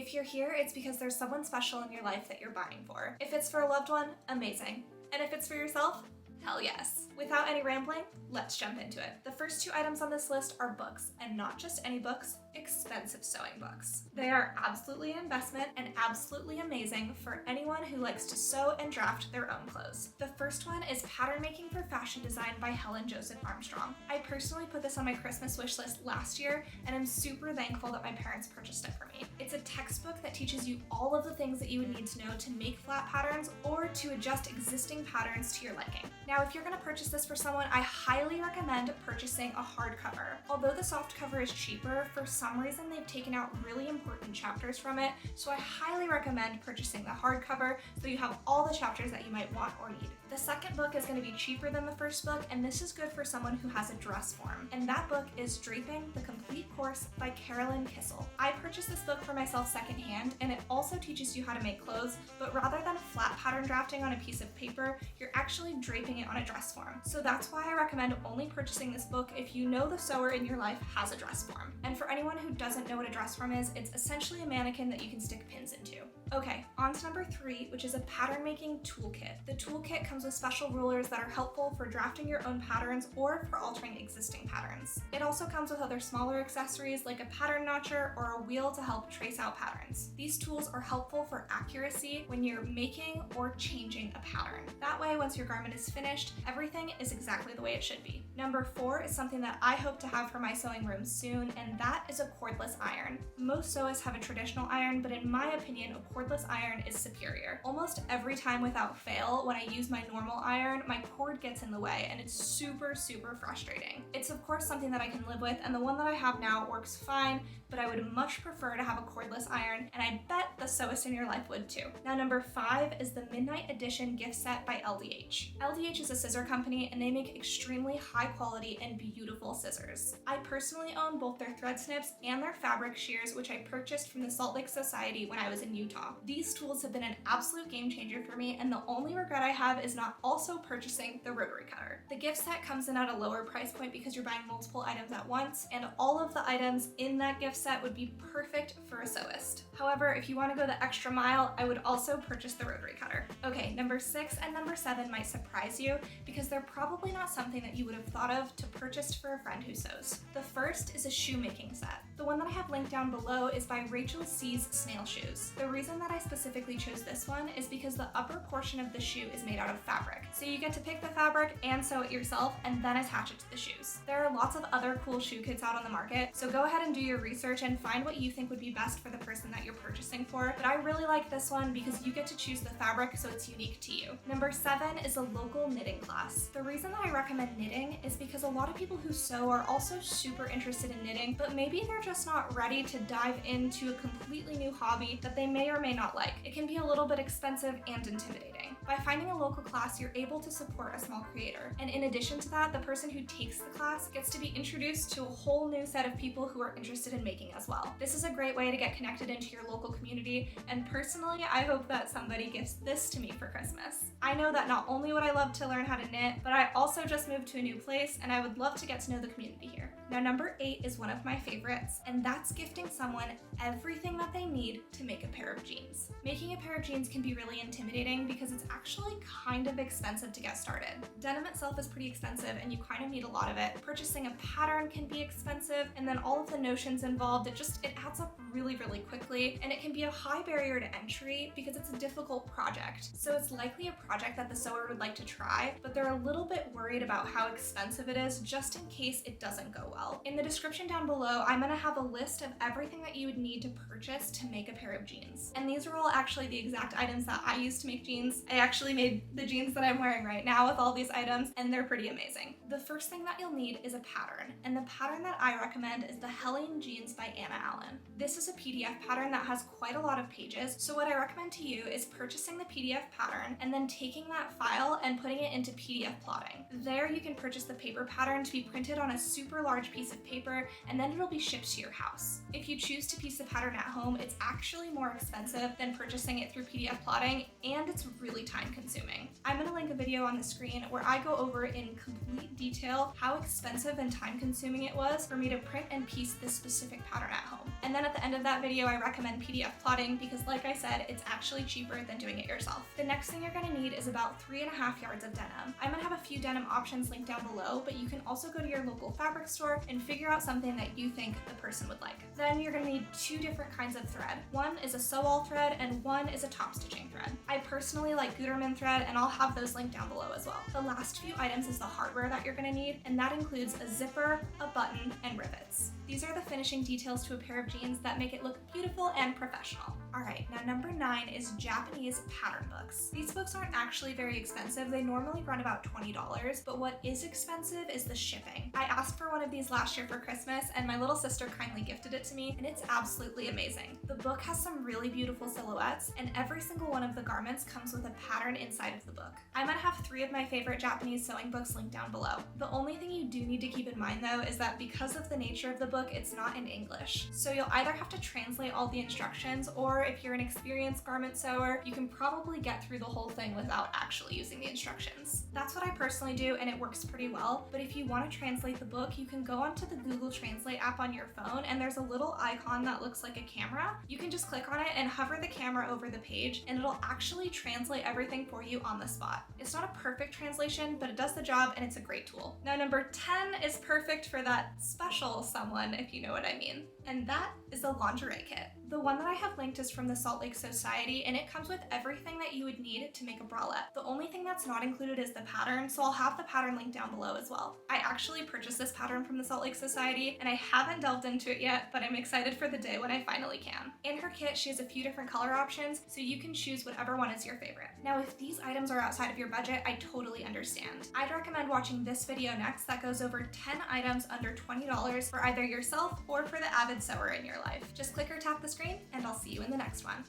If you're here, it's because there's someone special in your life that you're buying for. If it's for a loved one, amazing. And if it's for yourself, hell yes. Without any rambling, let's jump into it. The first 2 items on this list are books, and not just any books, expensive sewing books. They are absolutely an investment and absolutely amazing for anyone who likes to sew and draft their own clothes. The first one is Pattern Making for Fashion Design by Helen Armstrong. I personally put this on my Christmas wish list last year, and I'm super thankful that my parents purchased it for me. It's a textbook that teaches you all of the things that you would need to know to make flat patterns or to adjust existing patterns to your liking. Now, if you're going to purchase this for someone, I highly recommend purchasing a hardcover. Although the soft cover is cheaper, for some reason they've taken out really important chapters from it, so I highly recommend purchasing the hardcover so you have all the chapters that you might want or need. The second book is going to be cheaper than the first book, and this is good for someone who has a dress form. And that book is Draping, the Complete Course by Karolyn Kiisel. I purchased this book for myself secondhand, and it also teaches you how to make clothes, but rather than flat pattern drafting on a piece of paper, you're actually draping it on a dress form. So that's why I recommend only purchasing this book if you know the sewer in your life has a dress form. And for anyone who doesn't know what a dress form is, it's essentially a mannequin that you can stick pins into. Okay, on to number 3, which is a pattern making toolkit. The toolkit comes with special rulers that are helpful for drafting your own patterns or for altering existing patterns. It also comes with other smaller accessories like a pattern notcher or a wheel to help trace out patterns. These tools are helpful for accuracy when you're making or changing a pattern. That way, once your garment is finished, everything is exactly the way it should be. Number 4 is something that I hope to have for my sewing room soon, and that is a cordless iron. Most sewists have a traditional iron, but in my opinion, a cordless iron is superior. Almost every time without fail, when I use my normal iron, my cord gets in the way, and it's super frustrating. It's of course something that I can live with, and the one that I have now works fine, but I would much prefer to have a cordless iron, and I bet the sewist in your life would too. Now, number 5 is the Midnight Edition gift set by LDH. LDH is a scissor company, and they make extremely high quality and beautiful scissors. I personally own both their thread snips and their fabric shears, which I purchased from the Salt Lake Society when I was in Utah. These tools have been an absolute game changer for me, and the only regret I have is not also purchasing the Rotary Cutter. The gift set comes in at a lower price point because you're buying multiple items at once, and all of the items in that gift set would be perfect for a sewist. However, if you want to go the extra mile, I would also purchase the Rotary Cutter. Okay, number 6 and number 7 might surprise you because they're probably not something that you would have thought of to purchase for a friend who sews. The first is a shoemaking set. The one that I have linked down below is by Rachel C's Snail Shoes. The reason that I specifically chose this one is because the upper portion of the shoe is made out of fabric. So you get to pick the fabric and sew it yourself and then attach it to the shoes. There are lots of other cool shoe kits out on the market, so go ahead and do your research and find what you think would be best for the person that you're purchasing for, but I really like this one because you get to choose the fabric so it's unique to you. Number 7 is a local knitting class. The reason that I recommend knitting is because a lot of people who sew are also super interested in knitting, but maybe they're just not ready to dive into a completely new hobby that they may or may not like. It can be a little bit expensive and intimidating. By finding a local class, you're able to support a small creator. And in addition to that, the person who takes the class gets to be introduced to a whole new set of people who are interested in making as well. This is a great way to get connected into your local community, and personally, I hope that somebody gifts this to me for Christmas. I know that not only would I love to learn how to knit, but I also just moved to a new place, and I would love to get to know the community here. Now, number 8 is one of my favorites, and that's gifting someone everything that they need to make a pair of jeans. Making a pair of jeans can be really intimidating because it's actually kind of expensive to get started. Denim itself is pretty expensive, and you kind of need a lot of it. Purchasing a pattern can be expensive, and then all of the notions involved, it adds up really quickly, and it can be a high barrier to entry because it's a difficult project. So it's likely a project that the sewer would like to try, but they're a little bit worried about how expensive it is just in case it doesn't go well. In the description down below, I'm gonna have a list of everything that you would need to purchase to make a pair of jeans. And these are all actually the exact items that I used to make jeans. I actually made the jeans that I'm wearing right now with all these items, and they're pretty amazing. The first thing that you'll need is a pattern, and the pattern that I recommend is the Helene jeans by Anna Allen. This is a PDF pattern that has quite a lot of pages, so what I recommend to you is purchasing the PDF pattern and then taking that file and putting it into PDF plotting. There you can purchase the paper pattern to be printed on a super large piece of paper, and then it'll be shipped to your house. If you choose to piece the pattern at home, it's actually more expensive than purchasing it through PDF plotting, and it's really time consuming. I'm gonna link a video on the screen where I go over in complete detail how expensive and time consuming it was for me to print and piece this specific pattern at home. And then at the end of that video, I recommend PDF plotting because like I said, it's actually cheaper than doing it yourself. The next thing you're gonna need is about 3.5 yards of denim. I'm gonna have a few denim options linked down below, but you can also go to your local fabric store and figure out something that you think the person would like. Then you're gonna need 2 different kinds of thread. One is a sew-all thread and one is a top stitching thread. I personally like Gutermann thread, and I'll have those linked down below as well. The last few items is the hardware that you're gonna need, and that includes a zipper, a button, and rivets. These are the finishing details to a pair of jeans that make it look beautiful and professional. Alright, now number 9 is Japanese pattern books. These books aren't actually very expensive. They normally run about $20, but what is expensive is the shipping. I asked for one of these last year for Christmas, and my little sister kindly gifted it to me, and it's absolutely amazing. The book has some really beautiful silhouettes, and every single one of the garments comes with a pattern inside of the book. I'm gonna have 3 of my favorite Japanese sewing books linked down below. The only thing you do need to keep in mind though is that because of the nature of the book, it's not in English. So you'll either have to translate all the instructions, or if you're an experienced garment sewer, you can probably get through the whole thing without actually using the instructions. That's what I personally do, and it works pretty well. But if you want to translate the book, you can go onto the Google Translate app on your phone, and there's a little icon that looks like a camera. You can just click on it and hover the camera over the page, and it'll actually translate everything for you on the spot. It's not a perfect translation, but it does the job, and it's a great tool. Now number 10 is perfect for that special someone, if you know what I mean. And that is the Lingerie Kit. The one that I have linked is from the Salt Lake Society, and it comes with everything that you would need to make a bralette. The only thing that's not included is the pattern, so I'll have the pattern linked down below as well. I actually purchased this pattern from the Salt Lake Society, and I haven't delved into it yet, but I'm excited for the day when I finally can. In her kit, she has a few different color options, so you can choose whatever one is your favorite. Now, if these items are outside of your budget, I totally understand. I'd recommend watching this video next that goes over 10 items under $20 for either yourself or for the avid sewer in your life. Just click or tap the screen, and I'll see you in the next one.